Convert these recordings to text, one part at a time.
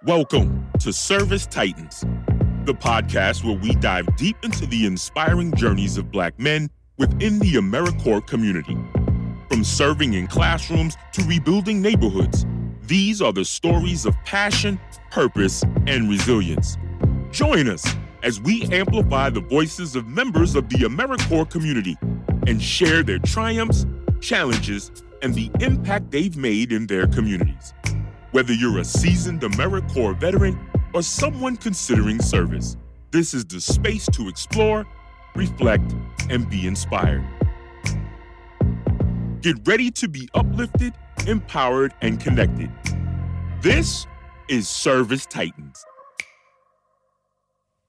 Welcome to Service Titans, the podcast where we dive deep into the inspiring journeys of Black men within the AmeriCorps community. From serving in classrooms to rebuilding neighborhoods, these are the stories of passion, purpose, and resilience. Join us as we amplify the voices of members of the AmeriCorps community and share their triumphs, challenges, and the impact they've made in their communities. Whether you're a seasoned AmeriCorps veteran or someone considering service, this is the space to explore, reflect, and be inspired. Get ready to be uplifted, empowered, and connected. This is Service Titans.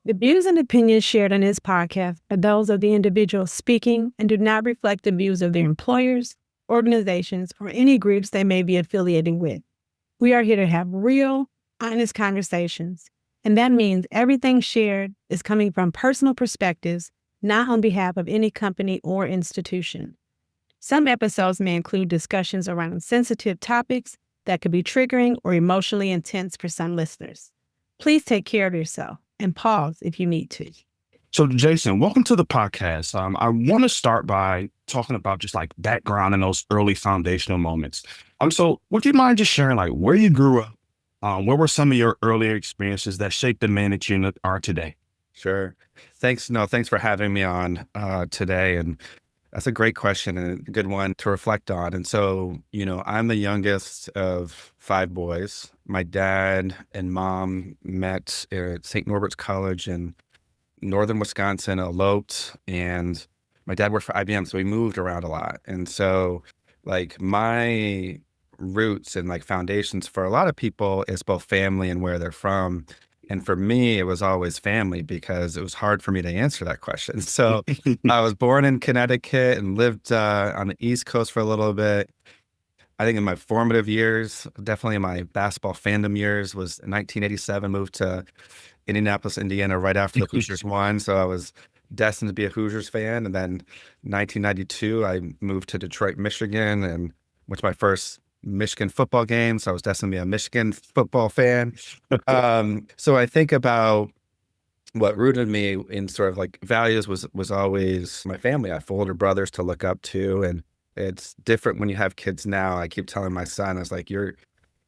The views and opinions shared on this podcast are those of the individuals speaking and do not reflect the views of their employers, organizations, or any groups they may be affiliated with. We are here to have real, honest conversations, and that means everything shared is coming from personal perspectives, not on behalf of any company or institution. Some episodes may include discussions around sensitive topics that could be triggering or emotionally intense for some listeners. Please take care of yourself and pause if you need to. So, Jason, welcome to the podcast. I want to start by talking about just like background and those early foundational moments. So would you mind just sharing like where you grew up? What were some of your earlier experiences that shaped the man that you are today? Sure. Thanks for having me on today. And that's a great question and a good one to reflect on. And so, I'm the youngest of 5 boys. My dad and mom met at St. Norbert's College in northern Wisconsin, eloped, and my dad worked for IBM, so we moved around a lot. And so like my roots and like foundations for a lot of people is both family and where they're from. And for me, it was always family because it was hard for me to answer that question. So I was born in Connecticut and lived on the East Coast for a little bit. I think in my formative years, definitely in my basketball fandom years, was 1987, moved to Indianapolis, Indiana, right after the Hoosiers won. So I was destined to be a Hoosiers fan. And then 1992, I moved to Detroit, Michigan, and went to my first Michigan football game. So I was destined to be a Michigan football fan. So I think about what rooted me in sort of like values was always my family. I have 4 older brothers to look up to, and it's different when you have kids now. I keep telling my son, I was like, your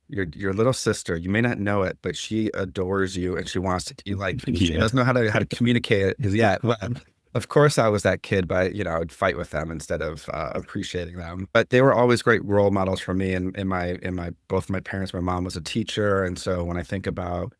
little sister, you may not know it, but she adores you and she wants to you like she doesn't know how to communicate it yet. But of course I was that kid, but I would fight with them instead of appreciating them. But they were always great role models for me and in my both of my parents. My mom was a teacher, and so when I think about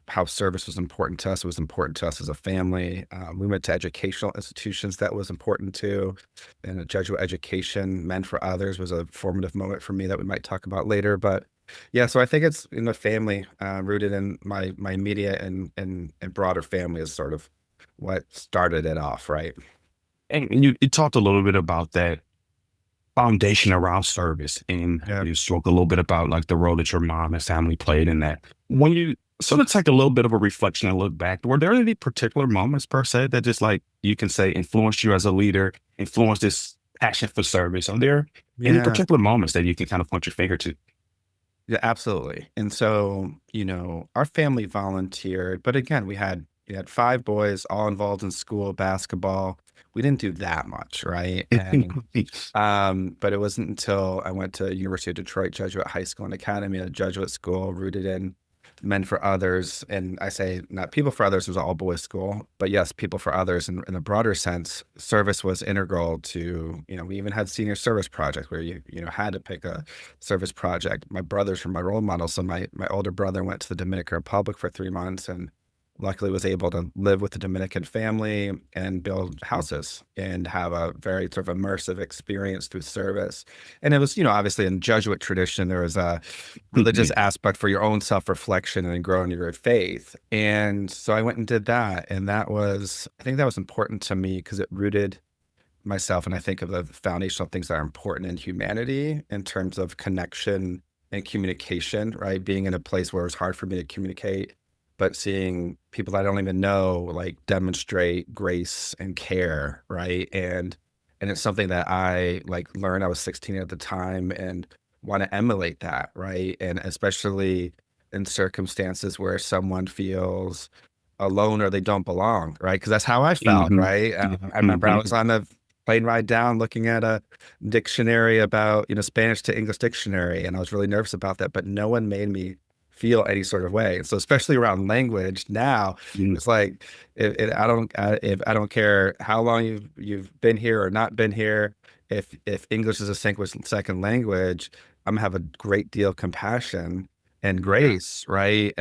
how service was important to us, it was important to us as a family. We went to educational institutions that was important too. And a Jesuit education, Men for Others, was a formative moment for me that we might talk about later. But yeah, so I think it's in the family, rooted in my immediate and broader family is sort of what started it off, right? And you talked a little bit about that foundation around service, and you spoke a little bit about like the role that your mom and family played in that. When you sort of take a little bit of a reflection and look back, were there any particular moments per se that just like you can say influenced you as a leader, influenced this passion for service? Are there any particular moments that you can kind of point your finger to? Yeah, absolutely. And so, our family volunteered, but again, we had 5 boys all involved in school basketball. We didn't do that much, right? And, but it wasn't until I went to University of Detroit Jesuit High School and Academy, a Jesuit school rooted in Men for Others. And I say not People for Others, it was an all boys school, but yes, People for Others in a broader sense. Service was integral to, we even had senior service projects where you had to pick a service project. My brothers were my role models. So my older brother went to the Dominican Republic for 3 months and luckily was able to live with the Dominican family and build houses and have a very sort of immersive experience through service. And it was, obviously in Jesuit tradition, there was a religious aspect for your own self-reflection and growing your faith. And so I went and did that. And I think that was important to me because it rooted myself. And I think of the foundational things that are important in humanity in terms of connection and communication, right? Being in a place where it was hard for me to communicate, but seeing people I don't even know like demonstrate grace and care, right? And it's something that I like learned. I was 16 at the time and want to emulate that, right? And especially in circumstances where someone feels alone or they don't belong, right? Because that's how I felt, right? I remember I was on the plane ride down looking at a dictionary about, Spanish to English dictionary, and I was really nervous about that, but no one made me feel any sort of way. So especially around language now, it's like I don't care how long you've been here or not been here. If English is a second language, I'm gonna have a great deal of compassion and grace, right?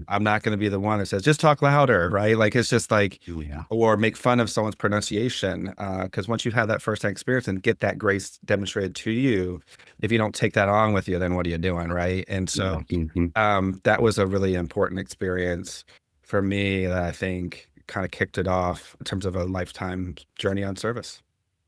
I'm not going to be the one that says, just talk louder, right? Like, it's just like, or make fun of someone's pronunciation. Because once you have that firsthand experience and get that grace demonstrated to you, if you don't take that on with you, then what are you doing, right? And so that was a really important experience for me that I think kind of kicked it off in terms of a lifetime journey on service.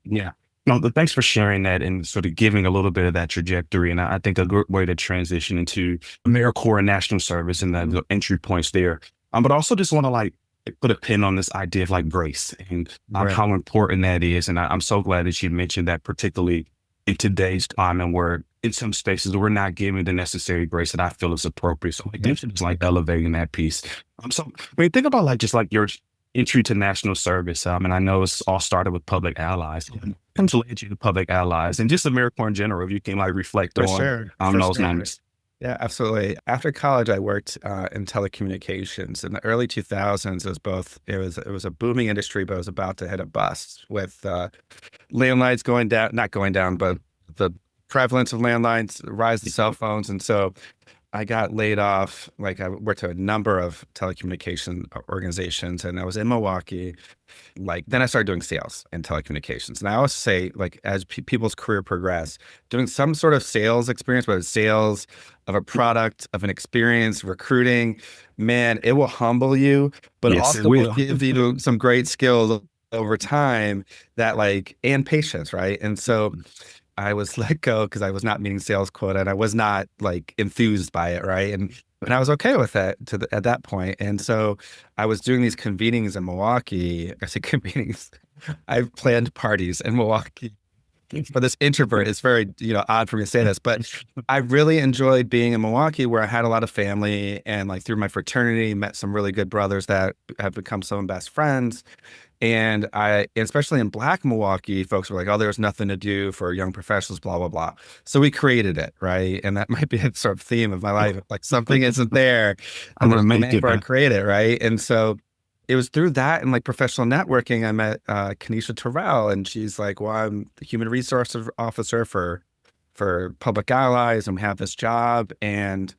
Yeah. No, thanks for sharing that and sort of giving a little bit of that trajectory. And I think a good way to transition into AmeriCorps and national service and the entry points there. But I also just want to like put a pin on this idea of like grace and how important that is. And I'm so glad that you mentioned that, particularly in today's time and where in some spaces we're not giving the necessary grace that I feel is appropriate. So like, it's like elevating that piece. So when you think about like just like your entry to national service, and I know it's all started with public allies. Comes led you to public allies and just AmeriCorps in general, if you can like reflect on those moments. Yeah, absolutely. After college, I worked in telecommunications. In the early 2000s, it was a booming industry, but it was about to hit a bust with landlines not going down, but the prevalence of landlines, the rise of cell phones. And so I got laid off. Like, I worked at a number of telecommunication organizations, and I was in Milwaukee. Like, then I started doing sales in telecommunications. And I always say, like, as people's career progress, doing some sort of sales experience, whether it's sales of a product, of an experience, recruiting, man, it will humble you, but also will give you some great skills over time and patience, right? And so I was let go because I was not meeting sales quota, and I was not like enthused by it, right? And I was okay with that at that point. And so I was doing these convenings in Milwaukee. I say convenings. I planned parties in Milwaukee. For this introvert, it's very odd for me to say this, but I really enjoyed being in Milwaukee, where I had a lot of family, and like through my fraternity, met some really good brothers that have become some of my best friends. And especially in Black Milwaukee, folks were like, oh, there's nothing to do for young professionals, blah, blah, blah. So we created it, right? And that might be a sort of theme of my life. Like, something isn't there, I'm going to make it. I create it, right? And so it was through that and like professional networking, I met Kenesha Terrell, and she's like, well, I'm the human resource officer for Public Allies, and we have this job. And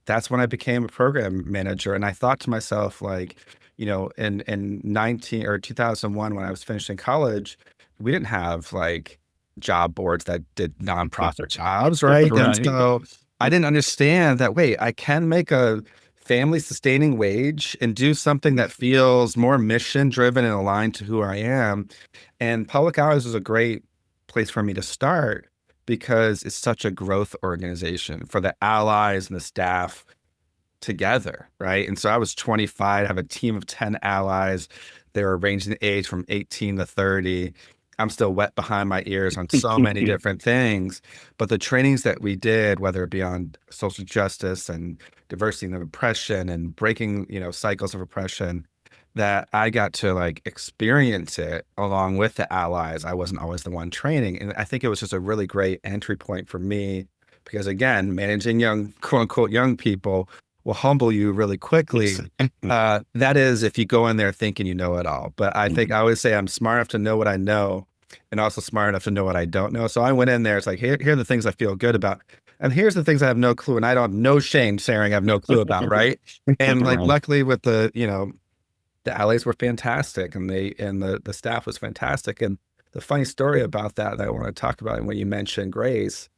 that's when I became a program manager. And I thought to myself, like, in 2001, when I was finishing college, we didn't have like job boards that did nonprofit jobs, right? And so I didn't understand that, wait, I can make a family sustaining wage and do something that feels more mission driven and aligned to who I am. And Public Allies was a great place for me to start because it's such a growth organization for the allies and the staff together, right? And so I was 25, I have a team of 10 allies. They were ranging the age from 18 to 30. I'm still wet behind my ears on so many different things. But the trainings that we did, whether it be on social justice and diversity and oppression and breaking, cycles of oppression, that I got to like experience it along with the allies. I wasn't always the one training. And I think it was just a really great entry point for me because, again, managing young, quote unquote, young people will humble you really quickly. That is, if you go in there thinking you know it all. But I think I always say I'm smart enough to know what I know and also smart enough to know what I don't know. So I went in there, it's like, here are the things I feel good about. And here's the things I have no clue. And I don't have no shame saying I have no clue about, right? And like, luckily with the allies were fantastic, and the staff was fantastic. And the funny story about that I want to talk about, and when you mentioned grace,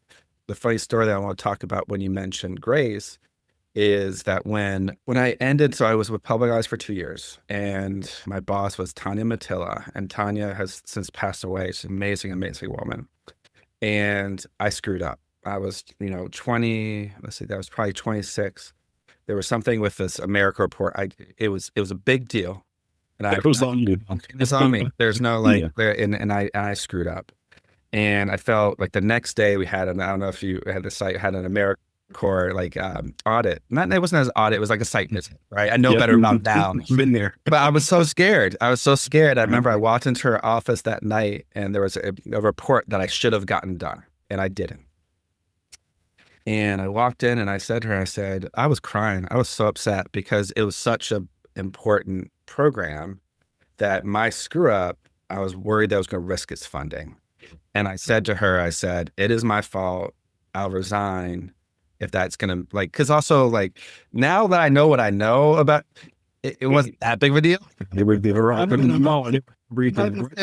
is that when I ended, so I was with Public Allies for 2 years, and my boss was Tanya Matilla, and Tanya has since passed away. She's an amazing, amazing woman. And I screwed up. I was, 20, that was probably 26. There was something with this AmeriCorps report. It was a big deal. And it was on you. It's on me. There's no and I screwed up. And I felt like the next day we had I don't know if you had the site, had an AmeriCorps core like audit. Not, it wasn't an audit, it was like a site visit, right? I know better about now. Been there. But I was so scared. I remember I walked into her office that night and there was a report that I should have gotten done and I didn't. And I walked in and I said to her, I was crying. I was so upset because it was such a important program that my screw up, I was worried that I was going to risk its funding. And I said to her, it is my fault. I'll resign if that's going to because also now that I know what I know about it wasn't that big of a deal. It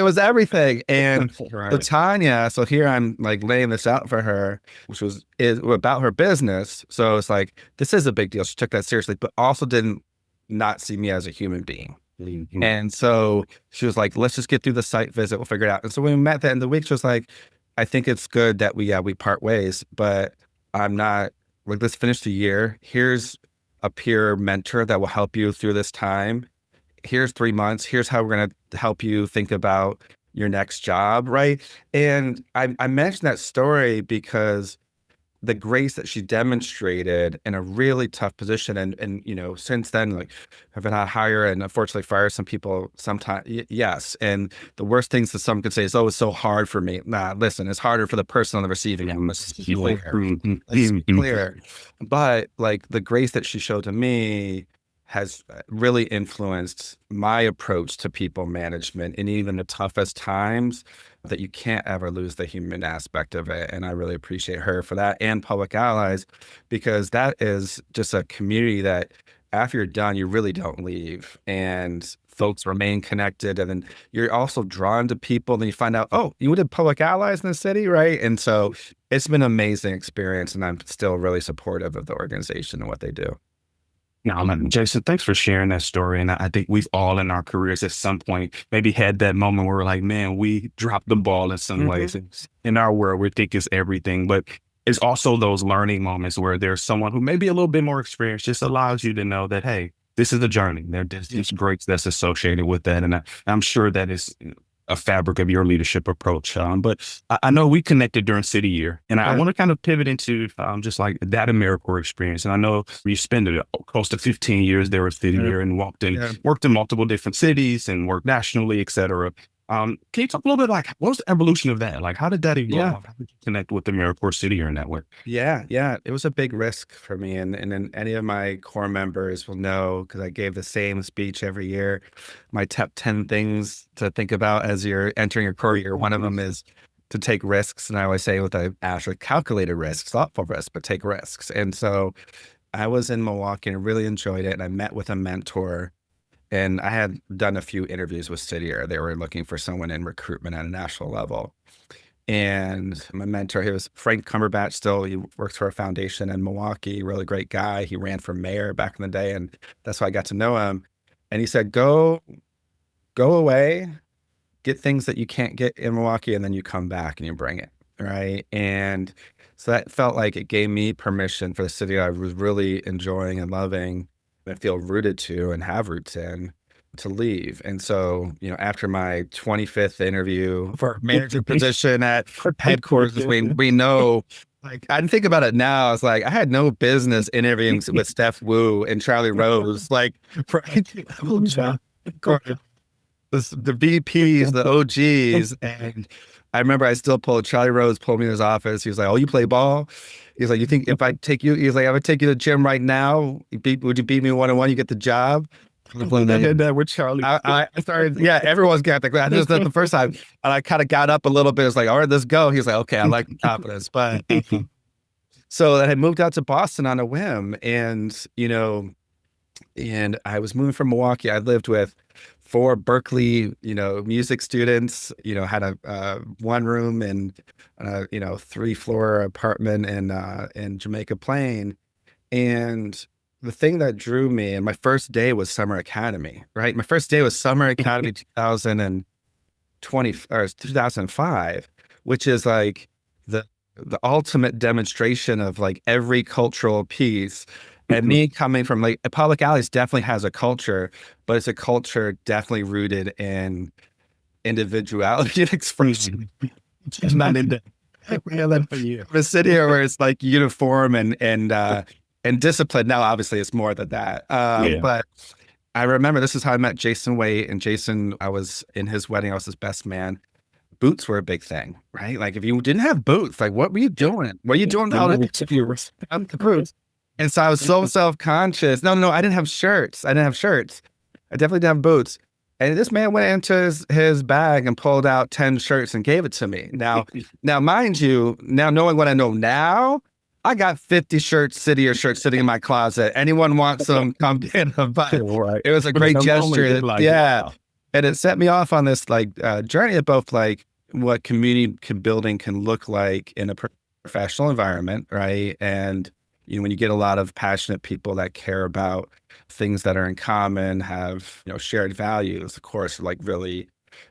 was everything. And so Tanya, so here I'm laying this out for her, which is about her business. So it's this is a big deal. She took that seriously, but also didn't not see me as a human being. Mm-hmm. And so she was let's just get through the site visit. We'll figure it out. And so when we met at the end of the week, she was I think it's good that we part ways, but I'm not let's finish the year. Here's a peer mentor that will help you through this time. Here's 3 months. Here's how we're going to help you think about your next job. Right. And I mentioned that story because the grace that she demonstrated in a really tough position. And since then, I've been hire and unfortunately fire some people sometimes. Yes. And the worst things that some could say is, oh, it's so hard for me. Nah, listen, it's harder for the person on the receiving end. Let's be clear. But the grace that she showed to me has really influenced my approach to people management in even the toughest times, that you can't ever lose the human aspect of it. And I really appreciate her for that, and Public Allies, because that is just a community that after you're done, you really don't leave and folks remain connected. And then you're also drawn to people. And then you find out, oh, you did Public Allies in the city, right? And so it's been an amazing experience, and I'm still really supportive of the organization and what they do. No, man, Jason, thanks for sharing that story. And I think we've all in our careers at some point maybe had that moment where we're like, man, we dropped the ball in some ways. In our world, we think it's everything, but it's also those learning moments where there's someone who may be a little bit more experienced, just allows you to know that, hey, this is a journey. There's breaks that's associated with that. And I'm sure that is a fabric of your leadership approach. But I know we connected during City Year, and I want to kind of pivot into just that AmeriCorps experience. And I know you spent close to 15 years there at City Year and worked in multiple different cities and worked nationally, et cetera. Can you talk a little bit what was the evolution of that? How did that evolve? Yeah. How did you connect with the AmeriCorps City Year network? Yeah. It was a big risk for me. And then any of my core members will know, because I gave the same speech every year, my top 10 things to think about as you're entering your career. One of them is to take risks. And I always say with the actually calculated risks, thoughtful risks, but take risks. And so I was in Milwaukee and I really enjoyed it. And I met with a mentor. And I had done a few interviews with City Year. They were looking for someone in recruitment at a national level. And my mentor, he was Frank Cumberbatch still. He works for a foundation in Milwaukee, really great guy. He ran for mayor back in the day, and that's how I got to know him. And he said, go away, get things that you can't get in Milwaukee, and then you come back and you bring it, right? And so that felt like it gave me permission for the city I was really enjoying and loving, and feel rooted to and have roots in, to leave. And so, after my 25th interview for manager position at headquarters, we know, I didn't think about it now. It's I had no business interviewing with Steph Wu and Charlie Rose, the VPs, the OGs. And I remember Charlie Rose pulled me in his office. He was like, oh, you play ball? He's like, you think if I take you, he's like, I would take you to the gym right now. Would you beat me 1-on-1? You get the job. I did that with Charlie. I started, everyone's got the class. This is the first time. And I kind of got up a little bit. It's like, all right, let's go. He's like, okay, I like the confidence. But so I had moved out to Boston on a whim. And, and I was moving from Milwaukee. I lived with 4 Berkeley, music students, had a 1 room and 3-floor apartment in Jamaica Plain. And the thing that drew me, and my first day was Summer Academy, right? My first day was Summer Academy 2005, which is the ultimate demonstration of every cultural piece. And me coming from Public Allies definitely has a culture, but it's a culture definitely rooted in individuality and expression. Not in that. a city where it's like uniform and discipline. Now, obviously, it's more than that. But I remember this is how I met Jason Waite, and Jason, I was in his wedding. I was his best man. Boots were a big thing, right? Like if you didn't have boots, like what were you doing? What are you doing out of the boots? And so I was so self-conscious. No, I didn't have shirts. I definitely didn't have boots. And this man went into his bag and pulled out 10 shirts and gave it to me. Now, mind you, now knowing what I know now, I got 50 shirts sitting in my closet. Anyone wants them, come get them. But it was a great gesture. And it set me off on this journey of both like what community building can look like in a professional environment, right? And when you get a lot of passionate people that care about things that are in common, have shared values, of course, like really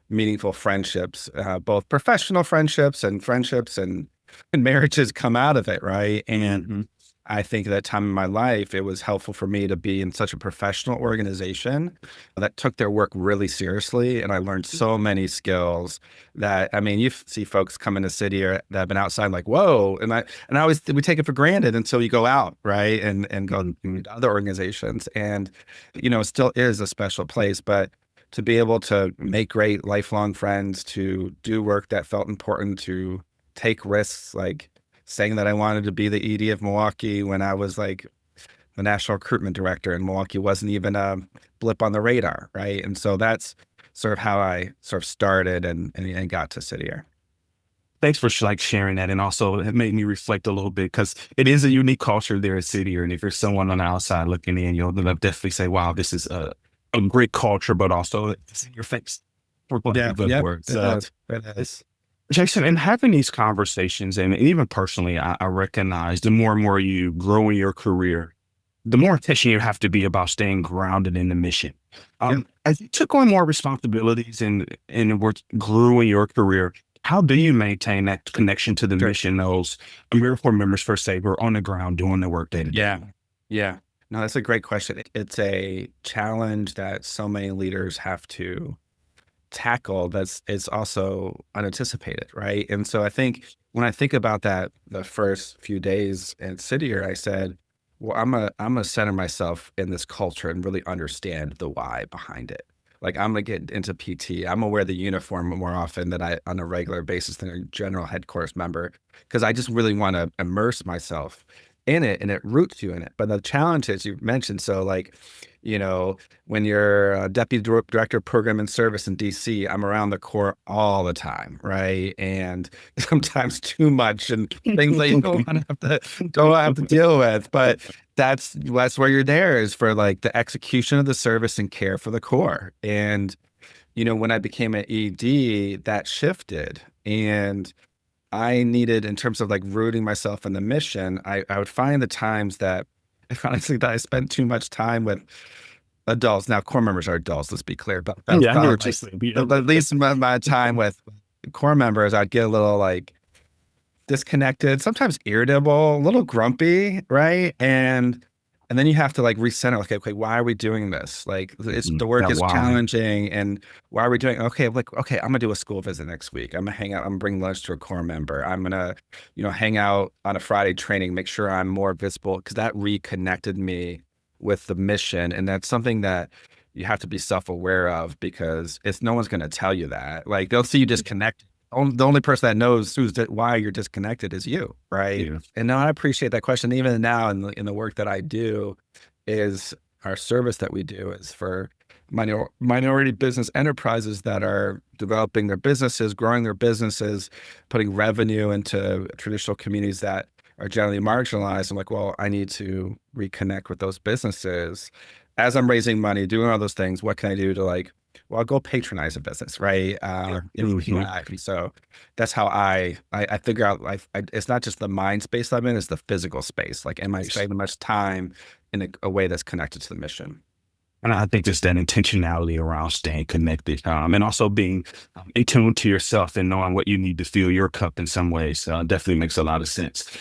meaningful friendships, both professional friendships and marriages come out of it, right? And I think at that time in my life, it was helpful for me to be in such a professional organization that took their work really seriously. And I learned so many skills that, I mean, you see folks come into city or that have been outside like, whoa. And we take it for granted until you go out, right? And go to other organizations. And, it still is a special place, but to be able to make great lifelong friends, to do work that felt important, to take risks, like saying that I wanted to be the ED of Milwaukee when I was like the national recruitment director, and Milwaukee wasn't even a blip on the radar, right? And so that's sort of how I sort of started and got to Cityr. Thanks for sharing that. And also it made me reflect a little bit because it is a unique culture there at Cityr. And if you're someone on the outside looking in, you'll definitely say, wow, this is a great culture, but also it's in your face. It is. Jason, in having these conversations, and even personally, I recognize the more and more you grow in your career, the more intentional you have to be about staying grounded in the mission. As you took on more responsibilities and grew in your career, how do you maintain that connection to the mission, those AmeriCorps members, per se, who are on the ground doing the work day to day? Yeah. No, that's a great question. It's a challenge that so many leaders have to tackle it's also unanticipated, right? And so I think when I think about that, the first few days at Cityr, I said, well, I'm gonna center myself in this culture and really understand the why behind it. Like I'm gonna get into PT. I'm gonna wear the uniform more often than I on a regular basis than a general headquarters member, because I just really want to immerse myself in it, and it roots you in it. But the challenge is you mentioned, so like, when you're a deputy director of program and service in DC, I'm around the Corps all the time, right? And sometimes too much and things that you don't have to deal with. But that's where you're there, is for like the execution of the service and care for the Corps. And, when I became an ED, that shifted. And I needed, in terms of like rooting myself in the mission, I would find the times that I spent too much time with adults. Now, Corps members are adults, let's be clear. But I know what you're saying. At least my time with Corps members, I'd get a little like disconnected, sometimes irritable, a little grumpy, right? And then you have to like recenter, like, okay, why are we doing this? Like the work is challenging, and why are we doing, okay, I'm gonna do a school visit next week. I'm gonna hang out, I'm gonna bring lunch to a Corps member. I'm gonna, hang out on a Friday training, make sure I'm more visible, because that reconnected me with the mission. And that's something that you have to be self-aware of, because no one's gonna tell you that. Like they'll see you disconnected. The only person that knows why you're disconnected is you, right? Yeah. And now I appreciate that question. Even now in the work that I do, is our service that we do is for minority business enterprises that are developing their businesses, growing their businesses, putting revenue into traditional communities that are generally marginalized. I'm like, well, I need to reconnect with those businesses. As I'm raising money, doing all those things, what can I do to I'll go patronize a business, right? So that's how I figure out it's not just the mind space I'm in, it's the physical space. Like, am I spending much time in a way that's connected to the mission? And I think just that intentionality around staying connected, and also being in tune to yourself and knowing what you need to fill your cup in some ways, definitely makes a lot of sense.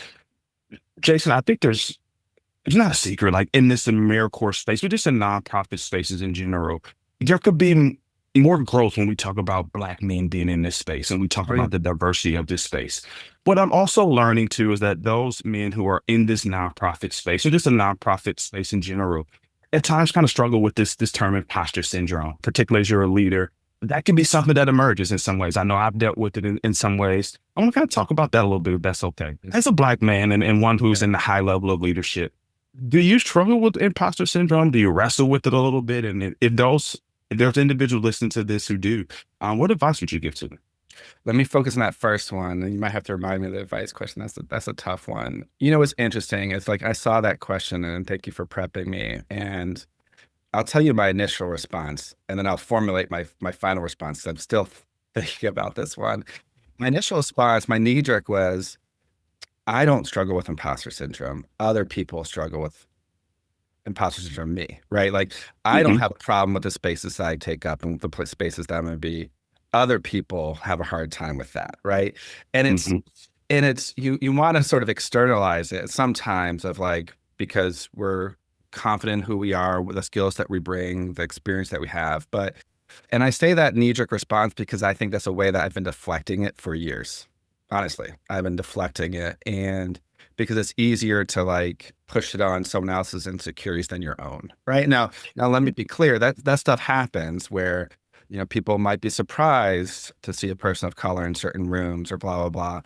Jason, I think it's not a secret, like in this AmeriCorps space, but just in nonprofit spaces in general, there could be more growth when we talk about Black men being in this space and we talk about the diversity of this space. What I'm also learning too is that those men who are in this nonprofit space or just a nonprofit space in general, at times kind of struggle with this term imposter syndrome, particularly as you're a leader. That can be something that emerges in some ways. I know I've dealt with it in some ways. I want to kind of talk about that a little bit, if that's okay. As a Black man and one who's in the high level of leadership, do you struggle with imposter syndrome? Do you wrestle with it a little bit? And if there's individuals listening to this who do, what advice would you give to them? Let me focus on that first one. And you might have to remind me of the advice question. That's a tough one. You know, what's interesting is like, I saw that question and thank you for prepping me. And I'll tell you my initial response, and then I'll formulate my final response. I'm still thinking about this one. My initial response, my knee jerk was, I don't struggle with imposter syndrome. Other people struggle with imposter syndrome, me, right? Like, I don't have a problem with the spaces I take up and the spaces that I'm going to be. Other people have a hard time with that, right? And it's you want to sort of externalize it sometimes of like, because we're confident in who we are, with the skills that we bring, the experience that we have. And I say that knee-jerk response because I think that's a way that I've been deflecting it for years. Honestly, I've been deflecting it, and because it's easier to like push it on someone else's insecurities than your own, right? Now let me be clear, that stuff happens where, you know, people might be surprised to see a person of color in certain rooms or blah, blah, blah.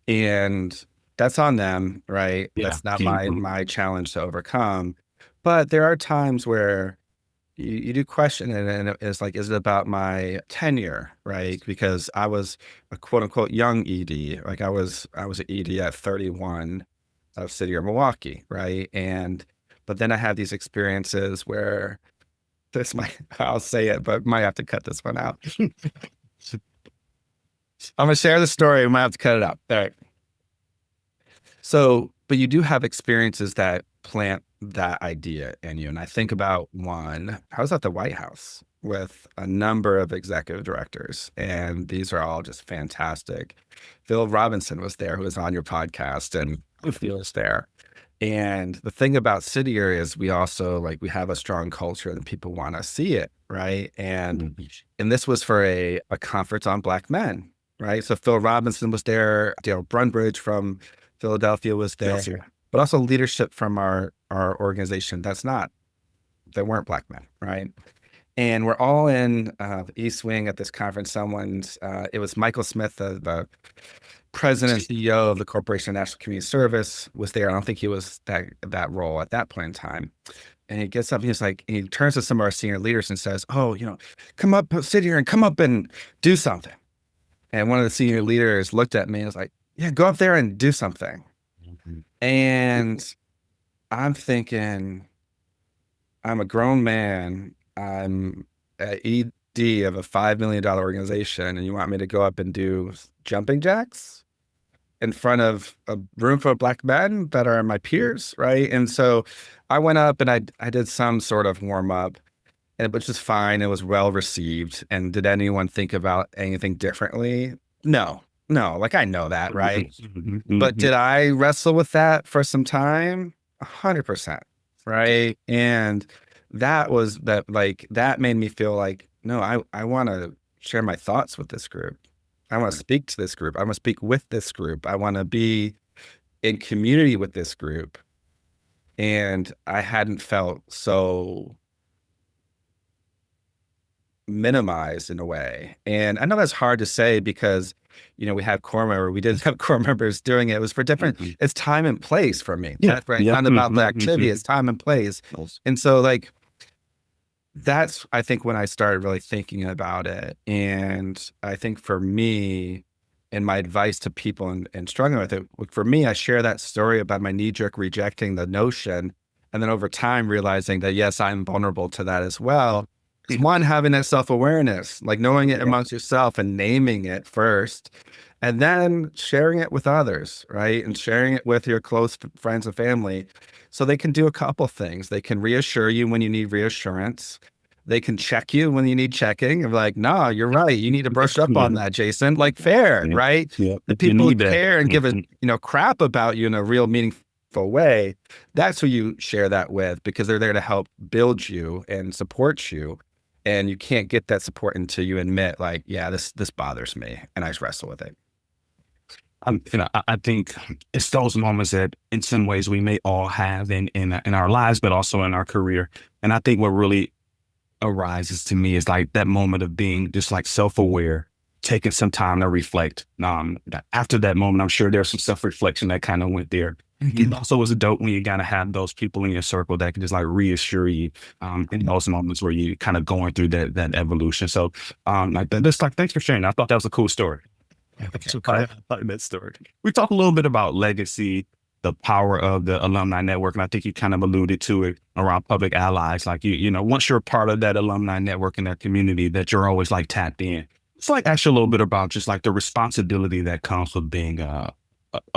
And that's on them, right? Yeah. That's not my challenge to overcome. But there are times where you do question it, and it's like, is it about my tenure, right? Because I was a quote unquote young ED. Like I was an ED at 31 of City of Milwaukee, right? But then I had these experiences where I'll say it, but might have to cut this one out. I'm gonna share the story. We might have to cut it out. All right. So, but you do have experiences that plant that idea in you. And I think about one, I was at the White House with a number of executive directors, and these are all just fantastic. Phil Robinson was there, who was on your podcast, and Phil was there. And the thing about City is we also we have a strong culture and people want to see it, right? And this was for a conference on Black men, right? So Phil Robinson was there, Dale Brunbridge from Philadelphia was there, but also leadership from our organization that weren't Black men, right? And we're all in the East Wing at this conference. It was Michael Smith, the president and CEO of the Corporation of National Community Service, was there. I don't think he was that role at that point in time. And he gets up, and he turns to some of our senior leaders and says, "Oh, come up, sit here and come up and do something." And one of the senior leaders looked at me and was like, "Yeah, go up there and do something." And I'm thinking, I'm a grown man. I'm an ED of a $5 million organization, and you want me to go up and do jumping jacks in front of a room full of Black men that are my peers, right? And so I went up and I did some sort of warm up, and which is fine. It was well received. And did anyone think about anything differently? No, I know that, right? But did I wrestle with that for some time? 100%, right? And that made me feel like, no, I want to share my thoughts with this group. I want to speak to this group. I want to speak with this group. I want to be in community with this group. And I hadn't felt so minimized in a way. And I know that's hard to say because, we have core members. We didn't have core members doing it. It was for different, it's time and place for me. Yeah. That's right. It's not about the activity, it's time and place. And so that's, I think, when I started really thinking about it. And I think for me, and my advice to people and struggling with it, for me, I share that story about my knee-jerk rejecting the notion, and then over time realizing that, yes, I'm vulnerable to that as well. One, having that self-awareness, like knowing it amongst yourself and naming it first, and then sharing it with others, right? And sharing it with your close friends and family. So they can do a couple things. They can reassure you when you need reassurance. They can check you when you need checking. And like, no, you're right. You need to brush up on that, Jason. Like fair, right? Yeah. The people who care and give a crap about you in a real meaningful way, that's who you share that with, because they're there to help build you and support you. And you can't get that support until you admit, like, yeah, this bothers me, and I wrestle with it. I think it's those moments that in some ways we may all have in our lives, but also in our career. And I think what really arises to me is like that moment of being just like self-aware, taking some time to reflect. After that moment, I'm sure there's some self-reflection that kind of went there. It also was dope when you gotta have those people in your circle that can just like reassure you in those moments where you kind of going through that evolution. So just like thanks for sharing. I thought that was a cool story. I like that story. We talked a little bit about legacy, the power of the alumni network, and I think you kind of alluded to it around public allies. Like once you're a part of that alumni network and that community, that you're always like tapped in. It's like actually a little bit about just like the responsibility that comes with being a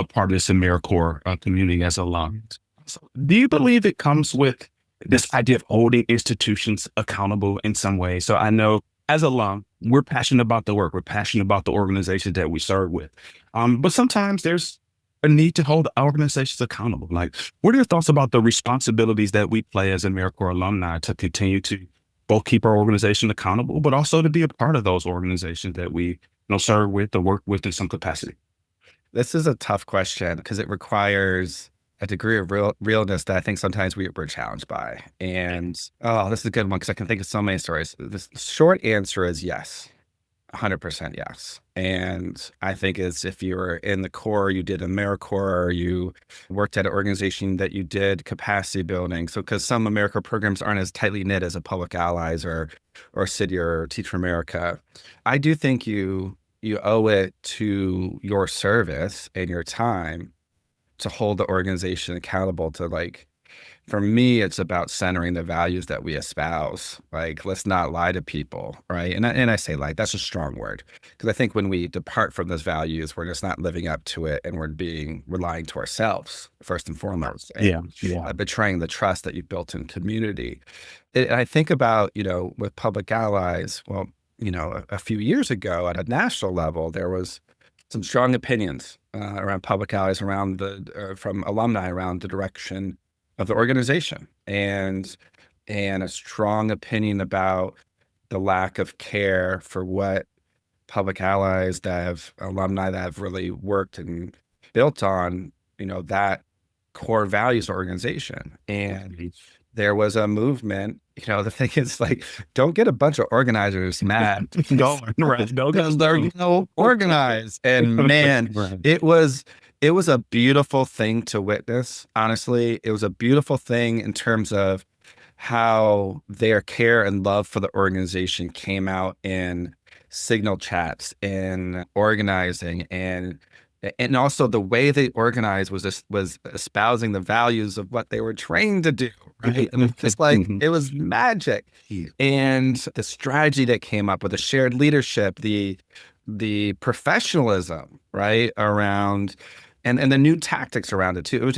part of this AmeriCorps community as alum. So do you believe it comes with this idea of holding institutions accountable in some way? So I know as alum, we're passionate about the work. We're passionate about the organizations that we serve with. But sometimes there's a need to hold organizations accountable. Like, what are your thoughts about the responsibilities that we play as AmeriCorps alumni to continue to both keep our organization accountable, but also to be a part of those organizations that we serve with or work with in some capacity? This is a tough question because it requires a degree of realness that I think sometimes we're challenged by. And this is a good one because I can think of so many stories. The short answer is yes, 100% yes. And I think it's if you were in the Corps, you did AmeriCorps, or you worked at an organization that you did capacity building. So because some AmeriCorps programs aren't as tightly knit as a Public Allies or City or Teach for America, I do think you owe it to your service and your time to hold the organization accountable to, like, for me, it's about centering the values that we espouse. Like, let's not lie to people, right? And I say lie, that's a strong word. Because I think when we depart from those values, we're just not living up to it, and we're lying to ourselves first and foremost. And betraying the trust that you've built in community. I think about, with Public Allies, well, a few years ago at a national level, there was some strong opinions around Public Allies, around from alumni around the direction of the organization, and a strong opinion about the lack of care for what Public Allies alumni that have really worked and built on, that core values organization. And there was a movement, the thing is, like, don't get a bunch of organizers mad because they're organized. And man, it was a beautiful thing to witness. Honestly, it was a beautiful thing in terms of how their care and love for the organization came out in signal chats and organizing, and also the way they organized was espousing the values of what they were trained to do, right? And it's like, it was magic. And the strategy that came up with the shared leadership, the professionalism, right, around, and the new tactics around it too.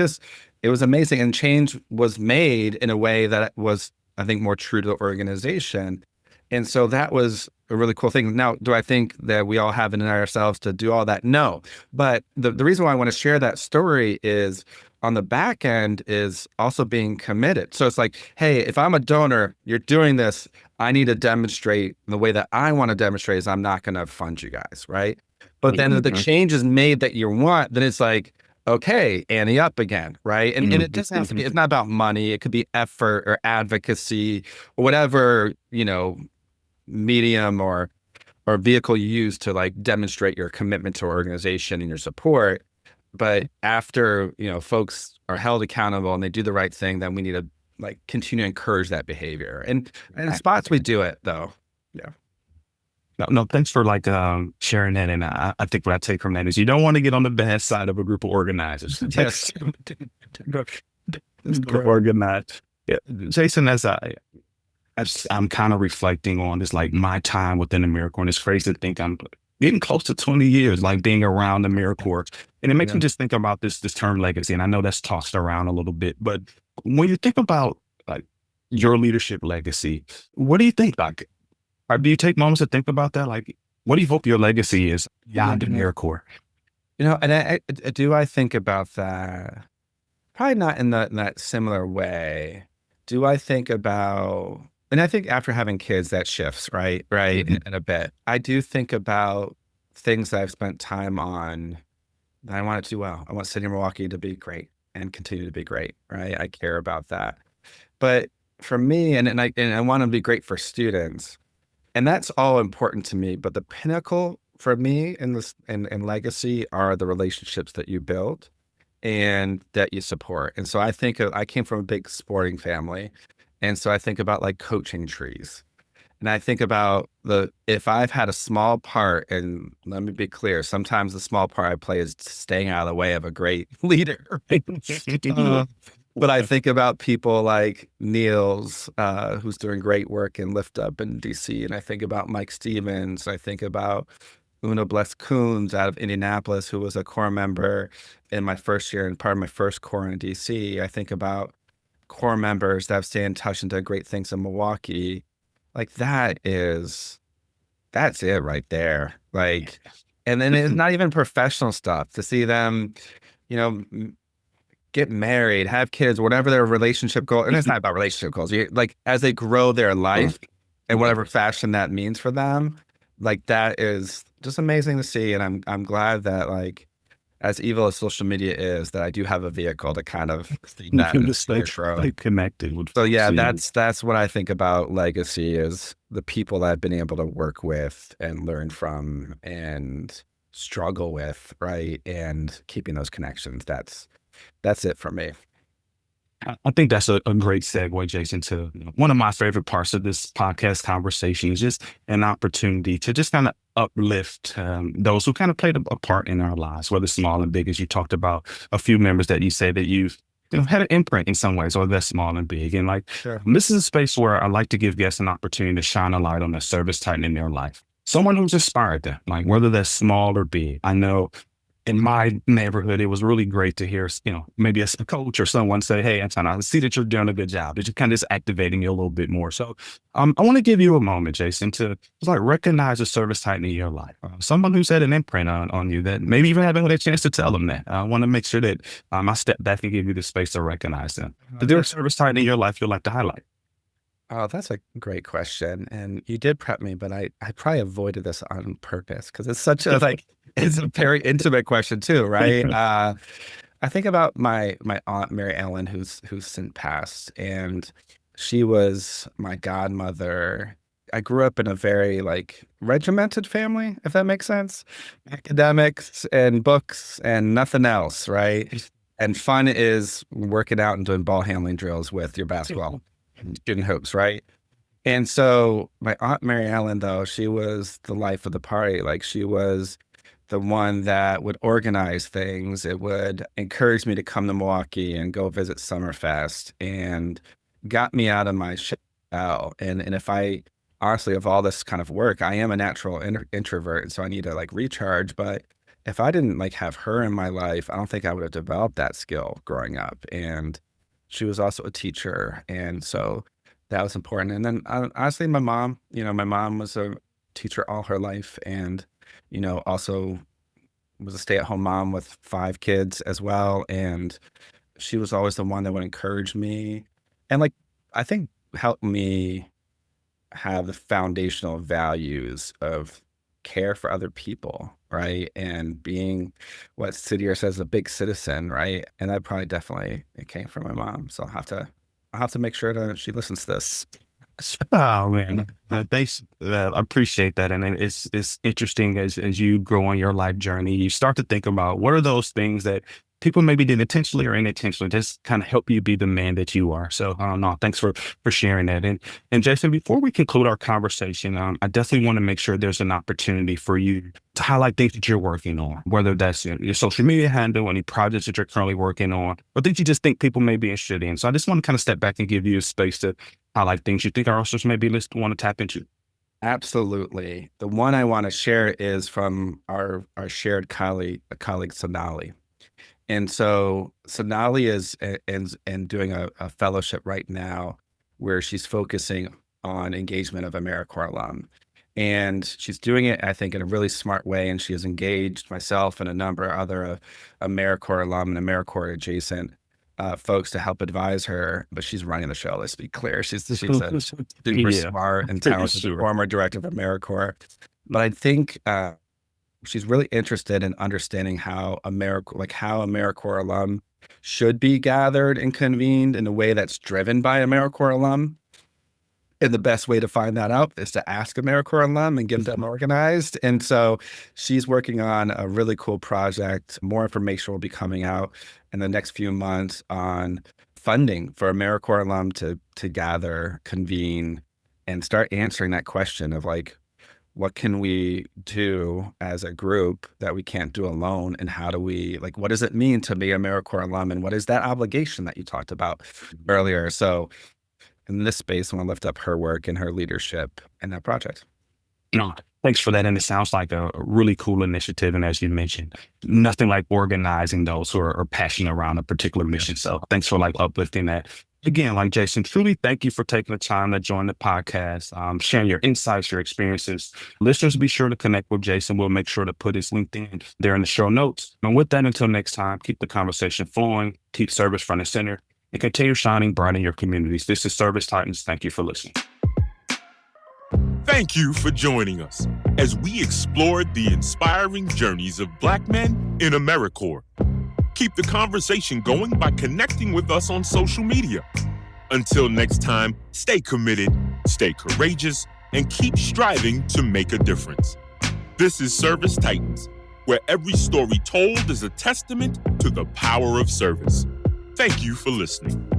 It was amazing. And change was made in a way that was, I think, more true to the organization. And so that was a really cool thing. Now, do I think that we all have it in ourselves to do all that? No. But the reason why I want to share that story is on the back end is also being committed. So it's like, hey, if I'm a donor, you're doing this, I need to demonstrate the way that I want to demonstrate is I'm not going to fund you guys, right? But then if the change is made that you want, then it's like, okay, ante up again, right? And it doesn't have to be, it's not about money. It could be effort or advocacy or whatever, medium or vehicle you use to, like, demonstrate your commitment to organization and your support. But after, folks are held accountable and they do the right thing, then we need to, like, continue to encourage that behavior. And in spots we do it though. Yeah. No, thanks for sharing that. And I think what I take from that is you don't want to get on the bad side of a group of organizers. Yes. Organized. Yeah. Jason, I'm kind of reflecting on this, like, my time within AmeriCorps, and it's crazy to think I'm getting close to 20 years, like, being around AmeriCorps. And it makes me just think about this term legacy. And I know that's tossed around a little bit, but when you think about, like, your leadership legacy, what do you think? Like, or do you take moments to think about that? Like, what do you hope your legacy is beyond AmeriCorps? And I think about that, probably not in that similar way. Do I think about And I think after having kids, that shifts, right? Right. In a bit. I do think about things that I've spent time on that I want it to do well. I want City of Milwaukee to be great and continue to be great, right? I care about that. But for me, and I want to be great for students, and that's all important to me. But the pinnacle for me in this in legacy are the relationships that you build and that you support. And so I came from a big sporting family. And so I think about like coaching trees. And I think about if I've had a small part, and let me be clear, sometimes the small part I play is staying out of the way of a great leader. But I think about people like Niels, who's doing great work in Lift Up in DC. And I think about Mike Stevens. I think about Una Bless Coons out of Indianapolis, who was a core member in my first year and part of my first core in DC. I think about core members that have stayed in touch and done great things in Milwaukee. Like that's it right there. Like, and then it's not even professional stuff to see them, you know, get married, have kids, whatever their relationship goal. And it's not about relationship goals. Like as they grow their life in whatever fashion that means for them, like that is just amazing to see. And I'm glad that like, as evil as social media is, that I do have a vehicle to kind of see that and stay connected with. So yeah, that's what I think about legacy is the people I've been able to work with and learn from and struggle with, right? And keeping those connections. That's it for me. I think that's a great segue, Jason, to one of my favorite parts of this podcast conversation is just an opportunity to just kind of uplift those who kind of played a part in our lives, whether small and big, as you talked about a few members that you say that you've had an imprint in some ways, or they're small and big. And like, Sure. This is a space where I like to give guests an opportunity to shine a light on a service titan in their life. Someone who's inspired them, like whether they're small or big. I know in my neighborhood, it was really great to hear, maybe a coach or someone say, "Hey, Anton, I see that you're doing a good job." It's just kind of just activating you a little bit more. So I want to give you a moment, Jason, to just like recognize a service titan in your life. Someone who's had an imprint on you that maybe even haven't had a chance to tell them that. I want to make sure that I step back and give you the space to recognize them. Is there a service titan in your life you'd like to highlight? Oh, that's a great question. And you did prep me, but I probably avoided this on purpose because it's such a it's a very intimate question too, right? I think about my aunt Mary Ellen, who's since passed, and she was my godmother. I grew up in a very like regimented family, if that makes sense. Academics and books and nothing else, right? And fun is working out and doing ball handling drills with your basketball student hoops, right? And so my aunt Mary Ellen, though, she was the life of the party. Like she was the one that would organize things. It would encourage me to come to Milwaukee and go visit Summerfest and got me out of my shell. And if I honestly, of all this kind of work, I am a natural introvert. And so I need to like recharge. But if I didn't like have her in my life, I don't think I would have developed that skill growing up. And she was also a teacher. And so that was important. And then honestly, my mom was a teacher all her life and, also was a stay-at-home mom with 5 kids as well. And she was always the one that would encourage me and like, I think helped me have the foundational values of care for other people, right? And being what Sidier says, a big citizen, right? And that probably definitely it came from my mom. So I'll have to make sure she listens to this. Oh man, thanks. I appreciate that, and it's interesting as you grow on your life journey, you start to think about what are those things that people maybe did intentionally or unintentionally just kind of help you be the man that you are. So no, thanks for sharing that. And Jason, before we conclude our conversation, I definitely want to make sure there's an opportunity for you to highlight things that you're working on, whether that's your social media handle, any projects that you're currently working on, or things you just think people may be interested in. So I just want to kind of step back and give you a space to highlight things you think our listeners maybe want to tap into. Absolutely. The one I want to share is from our shared colleague Sonali. And so Sonali is doing a fellowship right now where she's focusing on engagement of AmeriCorps alum. And she's doing it, I think, in a really smart way. And she has engaged myself and a number of other AmeriCorps alum and AmeriCorps adjacent folks to help advise her, but she's running the show. Let's be clear. She's a super Yeah, smart and pretty talented sure. former director of AmeriCorps. But I think she's really interested in understanding how AmeriCorps alum should be gathered and convened in a way that's driven by AmeriCorps alum. And the best way to find that out is to ask AmeriCorps alum and get them organized. And so she's working on a really cool project. More information will be coming out in the next few months on funding for AmeriCorps alum to gather, convene, and start answering that question of like, what can we do as a group that we can't do alone? And how do we, like, what does it mean to be AmeriCorps alum? And what is that obligation that you talked about earlier? So in this space, I want to lift up her work and her leadership in that project. No, thanks for that. And it sounds like a really cool initiative. And as you mentioned, nothing like organizing those who are passionate around a particular mission. So thanks for like uplifting that. Again, like Jason, truly thank you for taking the time to join the podcast, sharing your insights, your experiences. Listeners, be sure to connect with Jason. We'll make sure to put his LinkedIn there in the show notes. And with that, until next time, keep the conversation flowing, keep service front and center, and continue shining bright in your communities. This is Service Titans. Thank you for listening. Thank you for joining us as we explored the inspiring journeys of Black men in AmeriCorps. Keep the conversation going by connecting with us on social media. Until next time, stay committed, stay courageous, and keep striving to make a difference. This is Service Titans, where every story told is a testament to the power of service. Thank you for listening.